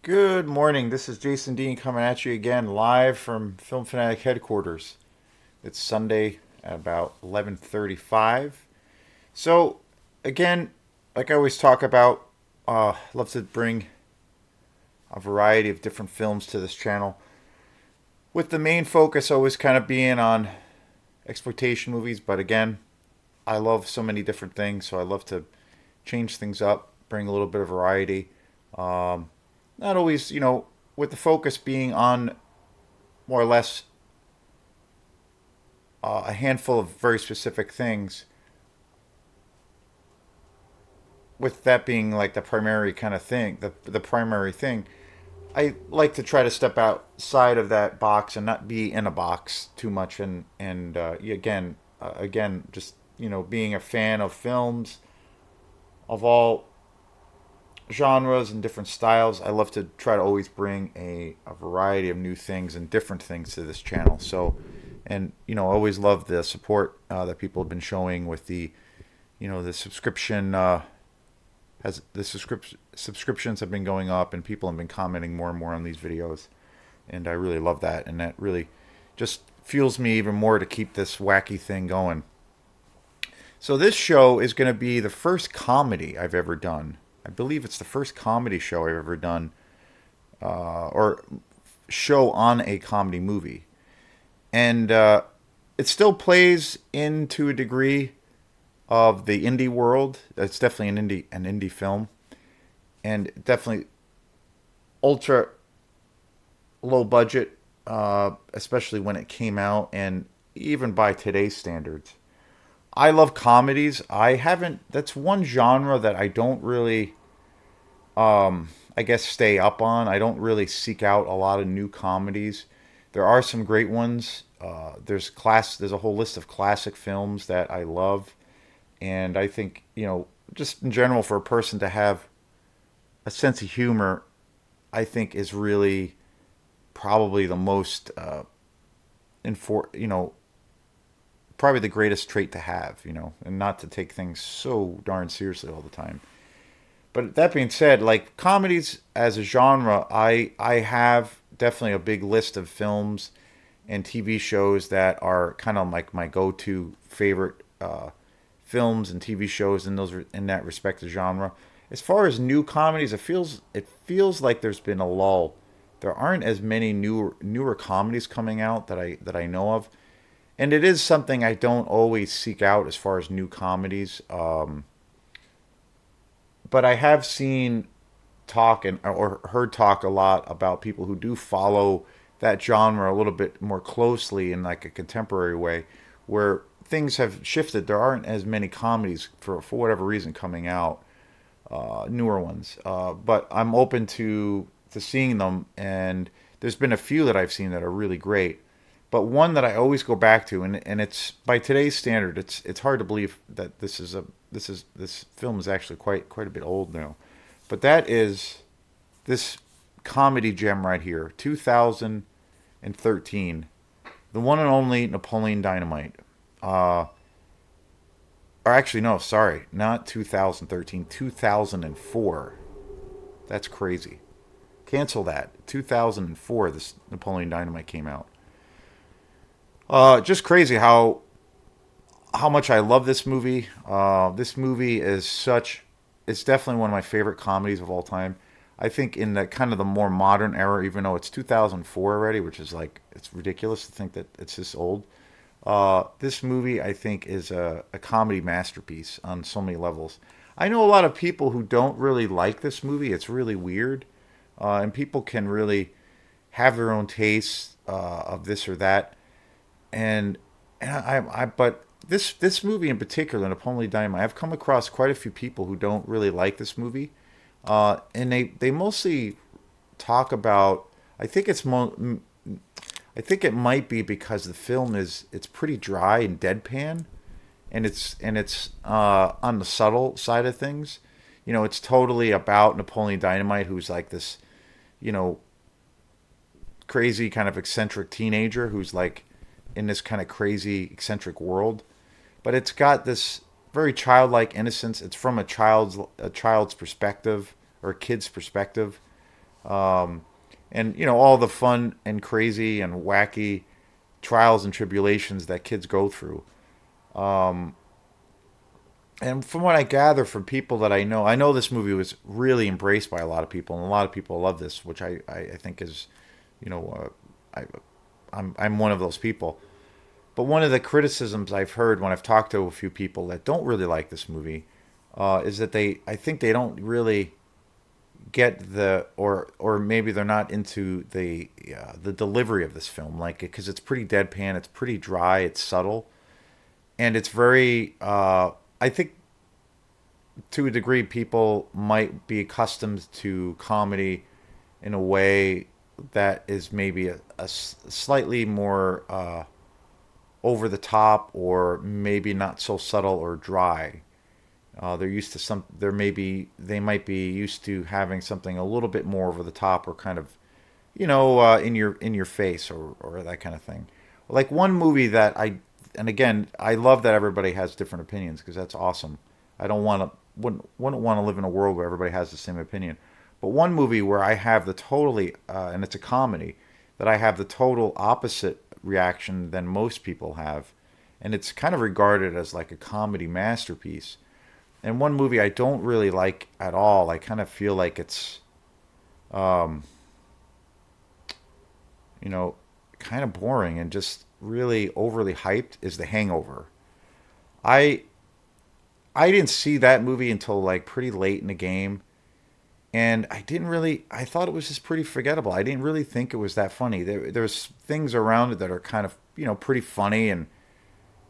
Good morning. This is Jason Dean coming at you again live from Film Fanatic headquarters. It's Sunday at about 11:35. So, again, like I always talk about, I love to bring a variety of different films to this channel, with the main focus always kind of being on exploitation movies. But again, I love so many different things, so I love to change things up, bring a little bit of variety. Um, Not always, with the focus being on more or less a handful of very specific things, with that being like the primary kind of thing, the primary thing, I like to try to step outside of that box and not be in a box too much. And again, just being a fan of films of all genres and different styles, I love to try to always bring a variety of new things and different things to this channel. So, and I always love the support that people have been showing with the subscription. Has the subscriptions have been going up, and people have been commenting more and more on these videos, and I really love that, and that really just fuels me even more to keep this wacky thing going. So this show is going to be the first comedy I've ever done. I believe it's the first comedy show I've ever done, or show on a comedy movie, and it still plays into a degree of the indie world. It's definitely an indie film, and definitely ultra low budget, especially when it came out, and even by today's standards. I love comedies. I haven't. That's one genre that I don't really, I guess, stay up on. I don't really seek out a lot of new comedies. There are some great ones. There's a whole list of classic films that I love, and I think just in general, for a person to have a sense of humor, I think is really probably the most infor probably the greatest trait to have, and not to take things so darn seriously all the time. But that being said, like comedies as a genre, I have definitely a big list of films and TV shows that are kind of like my go-to favorite films and TV shows in that respective genre. As far as new comedies, it feels like there's been a lull. There aren't as many newer comedies coming out that I know of, and it is something I don't always seek out as far as new comedies. But I have seen talk and or heard talk a lot about people who do follow that genre a little bit more closely in like a contemporary way, where things have shifted. There aren't as many comedies for whatever reason coming out, newer ones. But I'm open to seeing them, and there's been a few that I've seen that are really great. But one that I always go back to, and it's by today's standard, it's hard to believe that this film is actually quite a bit old now. But that is this comedy gem right here, 2013, the one and only Napoleon Dynamite. Uh, or actually, no, sorry, not 2013, 2004. That's crazy. Cancel that. 2004, this Napoleon Dynamite came out. Just crazy how much I love this movie. This movie is such. It's definitely one of my favorite comedies of all time. I think in the kind of the more modern era, even though it's 2004 already, which is like it's ridiculous to think that it's this old. This movie, I think, is a comedy masterpiece on so many levels. I know a lot of people who don't really like this movie. It's really weird, and people can really have their own tastes of this or that. And but this movie in particular, Napoleon Dynamite, I've come across quite a few people who don't really like this movie, and they mostly talk about. I think I think it might be because the film it's pretty dry and deadpan, and it's on the subtle side of things. It's totally about Napoleon Dynamite, who's like this, you know, crazy kind of eccentric teenager who's like in this kind of crazy eccentric world, but it's got this very childlike innocence. It's from a child's perspective or a kid's perspective. And all the fun and crazy and wacky trials and tribulations that kids go through. And from what I gather from people that I know this movie was really embraced by a lot of people, and a lot of people love this, which I think is, you know, I'm one of those people. But one of the criticisms I've heard when I've talked to a few people that don't really like this movie is that I think they don't really get or maybe they're not into the delivery of this film, like because it's pretty deadpan, it's pretty dry, it's subtle, and it's very. I think to a degree, people might be accustomed to comedy in a way that is maybe a slightly more over the top, or maybe not so subtle or dry. They're used to some. They might be used to having something a little bit more over the top, or kind of, in your face, or that kind of thing. Like one movie that and again, I love that everybody has different opinions because that's awesome. I don't want to wouldn't want to live in a world where everybody has the same opinion. But one movie where I have the totally and it's a comedy that I have the total opposite reaction than most people have, and it's kind of regarded as like a comedy masterpiece. And one movie I don't really like at all. I kind of feel like it's, um, you know, kind of boring and just really overly hyped. Is The Hangover. I I didn't see that movie until like pretty late in the game, and I didn't really. I thought it was just pretty forgettable. I didn't really think it was that funny. There's things around it that are kind of pretty funny, and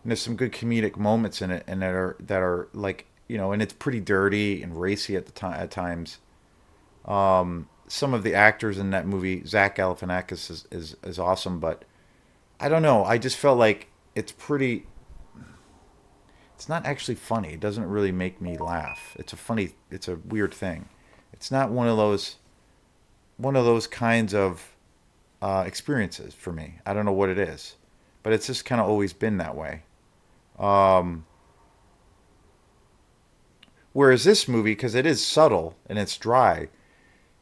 there's some good comedic moments in it, and that are like and it's pretty dirty and racy at the time at times. Some of the actors in that movie, Zach Galifianakis is awesome, but I don't know. I just felt like it's pretty. It's not actually funny. It doesn't really make me laugh. It's a funny. It's a weird thing. It's not one of those kinds of experiences for me. I don't know what it is, but it's just kind of always been that way. Um, Whereas this movie, because it is subtle and it's dry,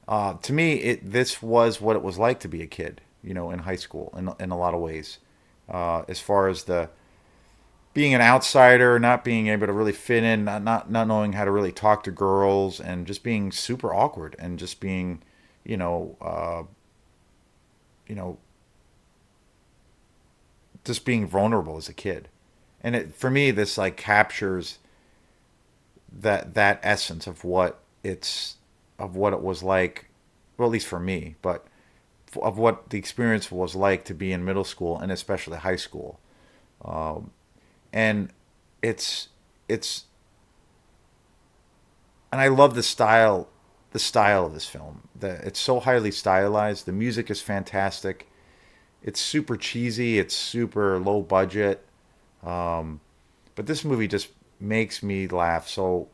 to me, this was what it was like to be a kid, in high school, in a lot of ways, as far as the being an outsider, not being able to really fit in, not knowing how to really talk to girls, and just being super awkward, and just being, you know, uh, you know, just being vulnerable as a kid. And for me, this like captures that essence of what it was like, well, at least for me, but of what the experience was like to be in middle school and especially high school. Um, and it's it's and I love the style of this film. It's so highly stylized. The music is fantastic. It's super cheesy. It's super low budget. Um, but this movie just makes me laugh so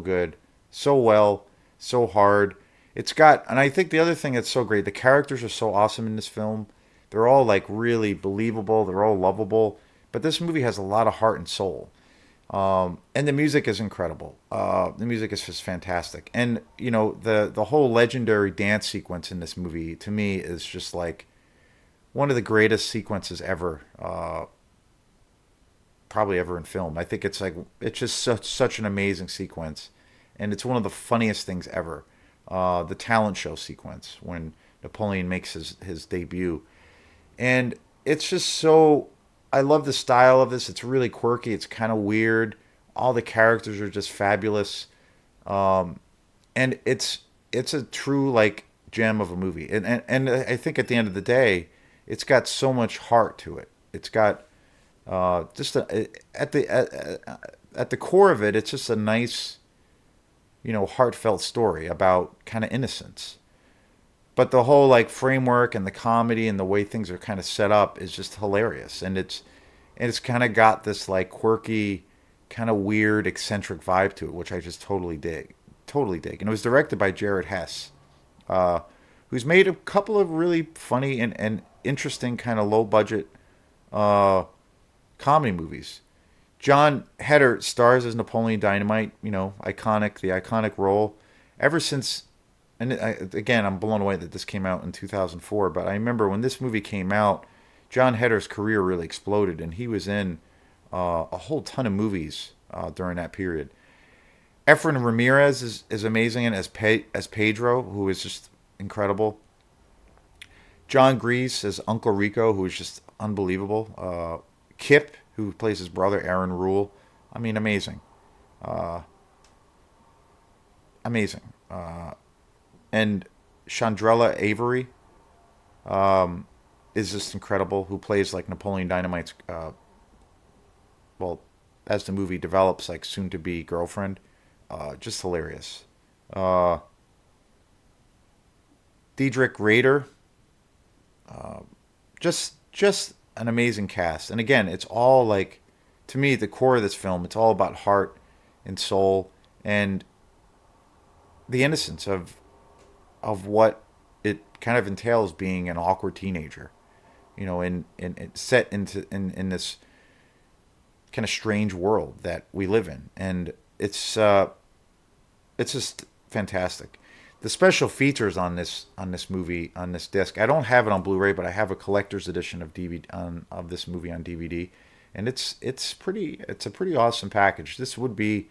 good, so well, so hard. And I think the other thing that's so great, the characters are so awesome in this film. They're all like really believable. They're all lovable. But this movie has a lot of heart and soul. And the music is incredible. The music is just fantastic. And the whole legendary dance sequence in this movie to me is just like one of the greatest sequences ever. Probably ever in film. I think it's just such an amazing sequence, and it's one of the funniest things ever. The talent show sequence when Napoleon makes his debut, and it's just so. I love the style of this. It's really quirky. It's kind of weird. All the characters are just fabulous, and it's a true like gem of a movie. And I think at the end of the day, it's got so much heart to it. It's got just at the core of it, it's just a nice, heartfelt story about kind of innocence. But the whole like framework and the comedy and the way things are kind of set up is just hilarious, and it's kind of got this like quirky, kind of weird, eccentric vibe to it, which I just totally dig. And it was directed by Jared Hess, uh, who's made a couple of really funny and interesting kind of low budget uh, comedy movies. Jon Hedger stars as Napoleon Dynamite, the iconic role. Ever since again, I'm blown away that this came out in 2004. But I remember when this movie came out, Jon Hedder's career really exploded, and he was in a whole ton of movies during that period. Efren Ramirez is amazing and as Pedro, who is just incredible. John Grease as Uncle Rico, who is just unbelievable. Kip, who plays his brother Aaron Rule. I mean, amazing, uh, amazing. And Chandrella Avery is just incredible. Who plays like Napoleon Dynamite's well, as the movie develops, like soon to be girlfriend. Just hilarious. Uh, Diedrich Rader, just an amazing cast. And again, it's all like, to me, the core of this film. It's all about heart and soul and the innocence of what it kind of entails being an awkward teenager. And set in this kind of strange world that we live in, and it's just fantastic. The special features on this movie on this disc. I don't have it on Blu-ray, but I have a collector's edition of DVD of this movie on DVD, and it's a pretty awesome package. This would be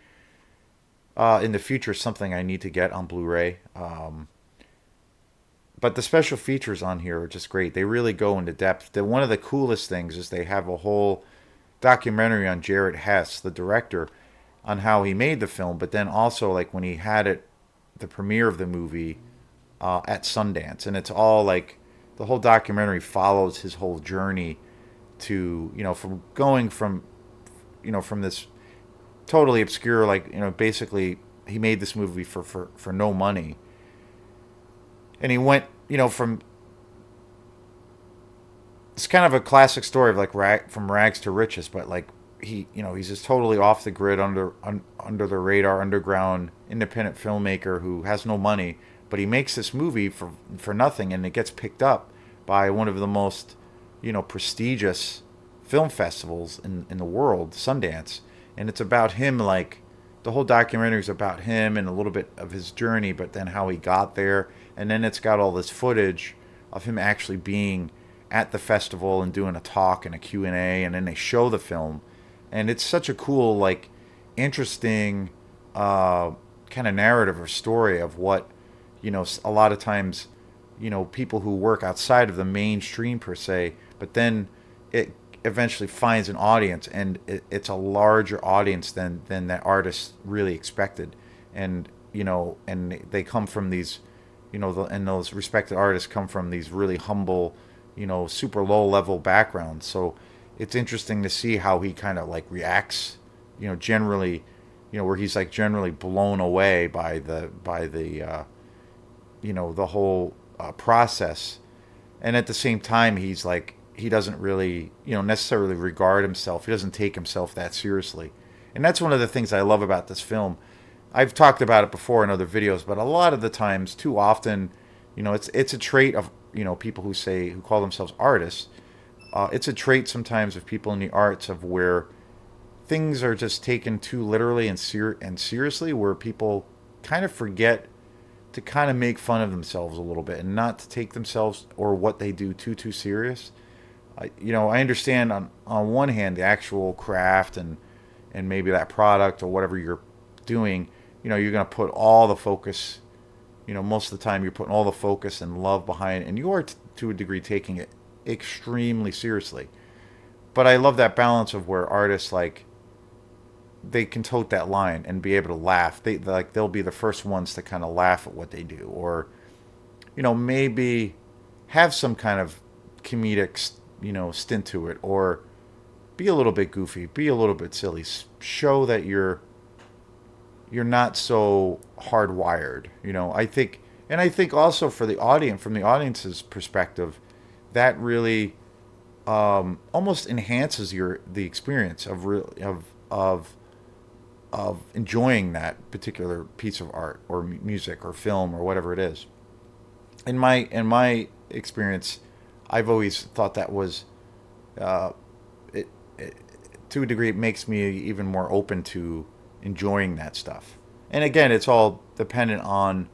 in the future something I need to get on Blu-ray. But the special features on here are just great. They really go into depth. One of the coolest things is they have a whole documentary on Jared Hess, the director, on how he made the film, but then also like when he had it, the premiere of the movie at Sundance, and it's all like the whole documentary follows his whole journey to from going from this totally obscure, like basically he made this movie for no money, and he went from, it's kind of a classic story of like from rags to riches, but like he's just totally off the grid, under the radar, underground independent filmmaker who has no money, but he makes this movie for nothing, and it gets picked up by one of the most prestigious film festivals in the world, Sundance, and it's about him. Like the whole documentary is about him and a little bit of his journey, but then how he got there, and then it's got all this footage of him actually being at the festival and doing a talk and a Q&A, and then they show the film, and it's such a cool, like, interesting kind of narrative or story of what a lot of times people who work outside of the mainstream per se, but then it eventually finds an audience, and it's a larger audience than that artist really expected, and and they come from these, and those respected artists come from these really humble, super low level backgrounds. So it's interesting to see how he kind of like reacts, generally, where he's like generally blown away by the the whole process, and at the same time he's like, he doesn't really necessarily regard himself. He doesn't take himself that seriously, and that's one of the things I love about this film. I've talked about it before in other videos, but a lot of the times, too often, it's a trait of people who call themselves artists. It's a trait sometimes of people in the arts of where things are just taken too literally and seriously, where people kind of forget to kind of make fun of themselves a little bit and not to take themselves or what they do too serious. I understand on one hand the actual craft and maybe that product or whatever you're doing. You're going to put all the focus. Most of the time you're putting all the focus and love behind it, and you are to a degree taking it extremely seriously. But I love that balance of where artists, like, they can tote that line and be able to laugh. They'll be the first ones to kind of laugh at what they do, or maybe have some kind of comedic stint to it, or be a little bit goofy, be a little bit silly, show that you're not so hardwired. I think also for the audience, from the audience's perspective, that really almost enhances the experience of enjoying that particular piece of art or music or film or whatever it is. In my experience, I've always thought that was uh, it to a degree it makes me even more open to enjoying that stuff. And again, it's all dependent on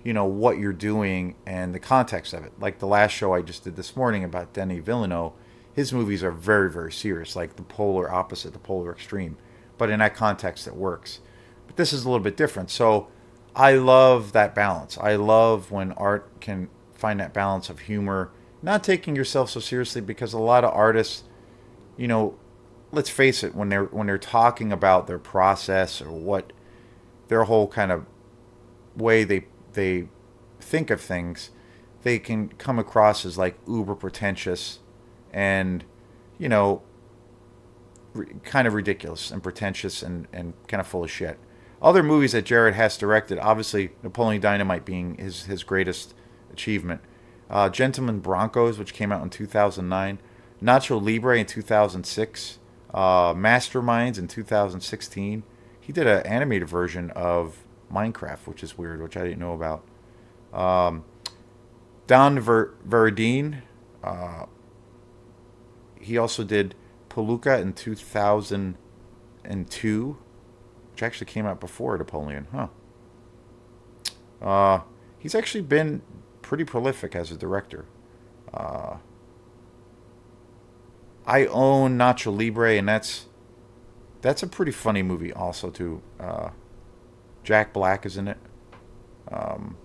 what you're doing and the context of it. Like the last show I just did this morning about Denis Villeneuve, his movies are very, very serious, like the polar opposite, the polar extreme. But in that context, it works. But this is a little bit different. So I love that balance. I love when art can find that balance of humor, not taking yourself so seriously, because a lot of artists, you know, let's face it, when they're talking about their process or what their whole kind of way they think of things, they can come across as like uber pretentious and you know kind of ridiculous and pretentious and kind of full of shit. Other movies that Jared Hess directed, obviously Napoleon Dynamite being his greatest achievement. Gentlemen Broncos, which came out in 2009. Nacho Libre in 2006. Masterminds in 2016. He did an animated version of Minecraft, which is weird, which I didn't know about. Um, Don Verdine, uh, he also did Palooka in 2002, which actually came out before Napoleon. Huh. He's actually been pretty prolific as a director. Uh, I own Nacho Libre, and that's a pretty funny movie also too. Jack Black is in it. Um,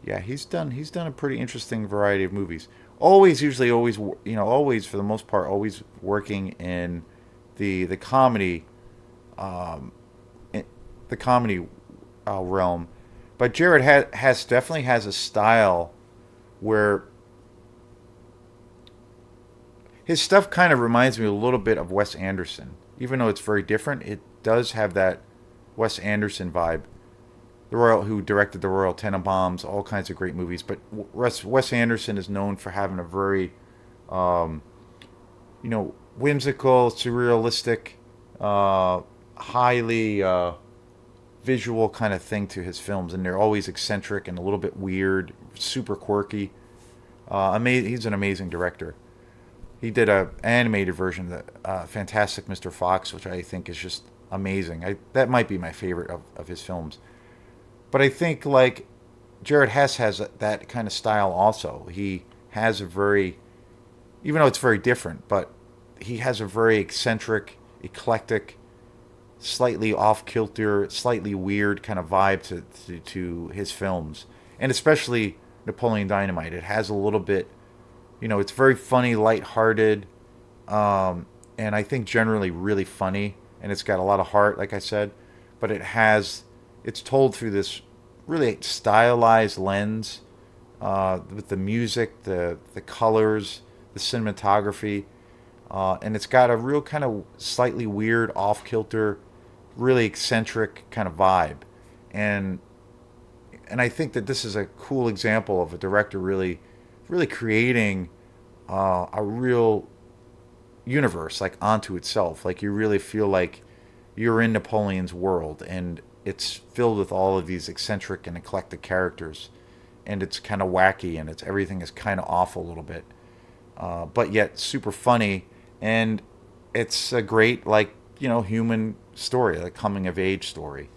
yeah, he's done a pretty interesting variety of movies. Always, always for the most part, always working in the comedy, um, i- the comedy realm. But Jared has definitely has a style where his stuff kind of reminds me a little bit of Wes Anderson. Even though it's very different, it does have that Wes Anderson vibe. Who directed the Royal Tenenbaums, all kinds of great movies. But Wes Anderson is known for having a very, um, whimsical, surrealistic, highly visual kind of thing to his films, and they're always eccentric and a little bit weird, super quirky. He's an amazing director. He did a animated version of the Fantastic Mr. Fox, which I think is just amazing. That might be my favorite of his films. But I think like Jared Hess has that kind of style also. He has a very, even though it's very different, but he has a very eccentric, eclectic, slightly off kilter, slightly weird kind of vibe to his films. And especially Napoleon Dynamite. It has a little bit, it's very funny, lighthearted, and I think generally really funny. And it's got a lot of heart, like I said. But it's told through this really stylized lens with the music, the colors, the cinematography, and it's got a real kind of slightly weird, off kilter, really eccentric kind of vibe, and I think that this is a cool example of a director really, really creating a real universe like onto itself. Like you really feel like you're in Napoleon's world, and it's filled with all of these eccentric and eclectic characters, and it's kind of wacky, and it's everything is kind of off a little bit, but yet super funny, and it's a great like human story, like coming of age story.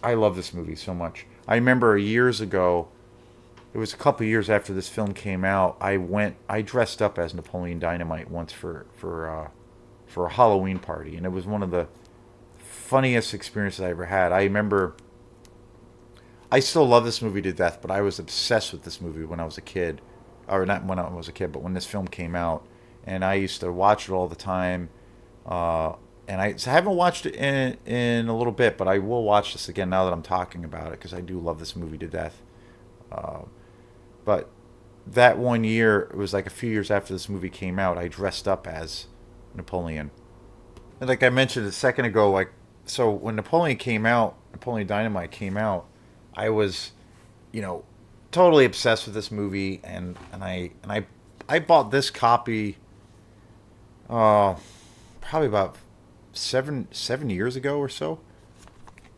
I love this movie so much. I remember years ago, it was a couple years after this film came out. I dressed up as Napoleon Dynamite once for a Halloween party, and it was one of the funniest experiences I ever had. I remember I still love this movie to death, but I was obsessed with this movie when I was a kid, or not when I was a kid, but when this film came out, and I used to watch it all the time. Uh, and I haven't watched it in a little bit, but I will watch this again now that I'm talking about it because I do love this movie to death. Uh, but that one year, it was like a few years after this movie came out, I dressed up as Napoleon. And like I mentioned a second ago, like so when Napoleon Dynamite came out, I was, you know, totally obsessed with this movie, and I bought this copy, uh, probably about seven years ago or so.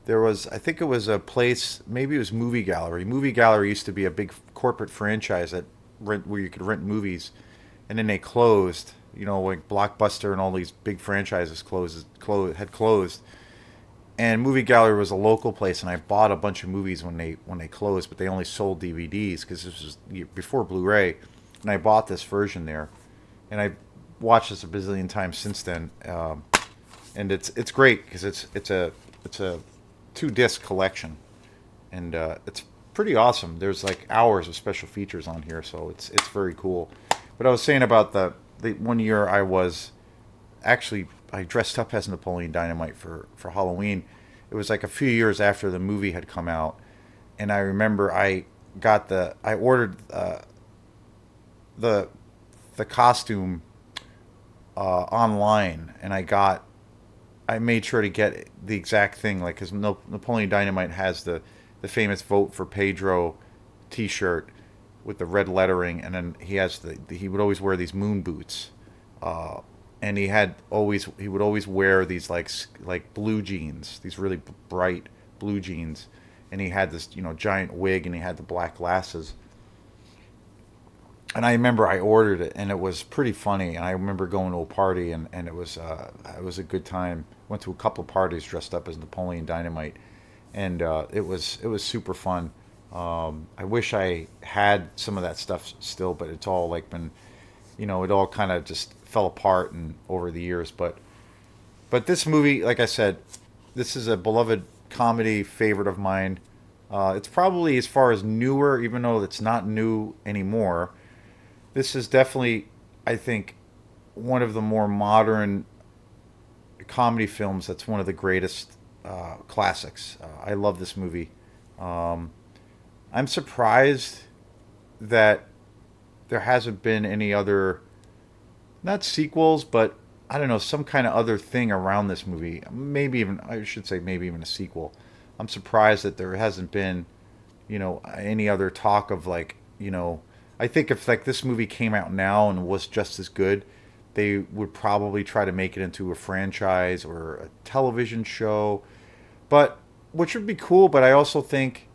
There was, I think it was a place, maybe it was Movie Gallery. Movie Gallery used to be a big corporate franchise where you could rent movies, and then they closed. You know, like Blockbuster and all these big franchises had closed, And Movie Gallery was a local place, and I bought a bunch of movies when they closed, but they only sold DVDs because this was before Blu-ray, and I bought this version there, and I watched this a bazillion times since then, and it's great because it's a 2 disc collection, and it's pretty awesome. There's like hours of special features on here, so it's very cool. But I was saying about the one year I dressed up as Napoleon Dynamite for Halloween. It was like a few years after the movie had come out, and I remember I ordered the the costume online, and I made sure to get the exact thing, like because Napoleon Dynamite has the famous "Vote for Pedro" T-shirt with the red lettering, and then he would always wear these moon boots, and he would always wear these like blue jeans, these really bright blue jeans, and he had this giant wig, and he had the black glasses. And I remember I ordered it, and it was pretty funny. And I remember going to a party, and it was a good time. Went to a couple of parties dressed up as Napoleon Dynamite, and it was super fun. I wish I had some of that stuff still, but it's all like been, it all kind of just fell apart and over the years. But this movie, like I said, this is a beloved comedy favorite of mine. It's probably as far as newer, even though it's not new anymore. This is definitely, I think, one of the more modern comedy films. That's one of the greatest classics. I love this movie. Um, I'm surprised that there hasn't been any other, not sequels, but I don't know, some kind of other thing around this movie. Maybe even, I should say, maybe even a sequel. I'm surprised that there hasn't been, any other talk of I think if like this movie came out now and was just as good, they would probably try to make it into a franchise or a television show, but which would be cool. But I also think,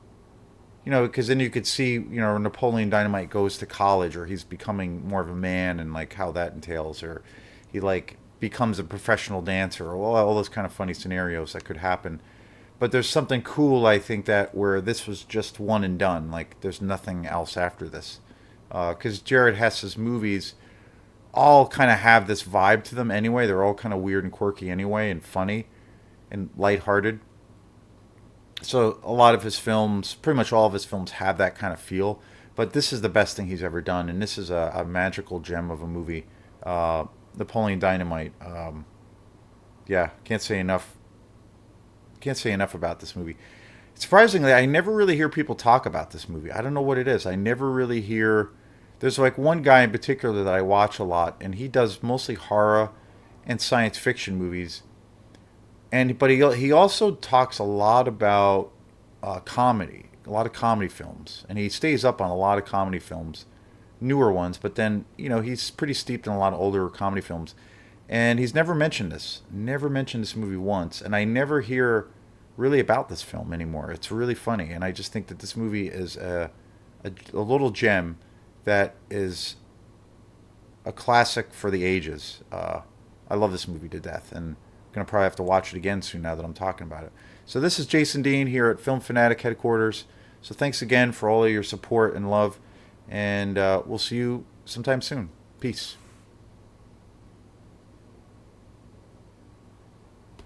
because then you could see, Napoleon Dynamite goes to college, or he's becoming more of a man, and like how that entails, or he like becomes a professional dancer, or all those kind of funny scenarios that could happen. But there's something cool, I think, that where this was just one and done. Like there's nothing else after this, because Jared Hess's movies all kind of have this vibe to them anyway. They're all kind of weird and quirky anyway, and funny and lighthearted. So a lot of his films, pretty much all of his films, have that kind of feel. But this is the best thing he's ever done, and this is a magical gem of a movie. Napoleon Dynamite. Yeah, can't say enough. Can't say enough about this movie. Surprisingly, I never really hear people talk about this movie. I don't know what it is. I never really hear. There's like one guy in particular that I watch a lot, and he does mostly horror and science fiction movies. But he also talks a lot about comedy, a lot of comedy films, and he stays up on a lot of comedy films, newer ones. But then he's pretty steeped in a lot of older comedy films, and he's never mentioned this movie once, and I never hear really about this film anymore. It's really funny, and I just think that this movie is a little gem that is a classic for the ages. I love this movie to death, and I'm gonna probably have to watch it again soon now that I'm talking about it. So this is Jason Dean here at Film Fanatic headquarters. So thanks again for all of your support and love, and we'll see you sometime soon. Peace.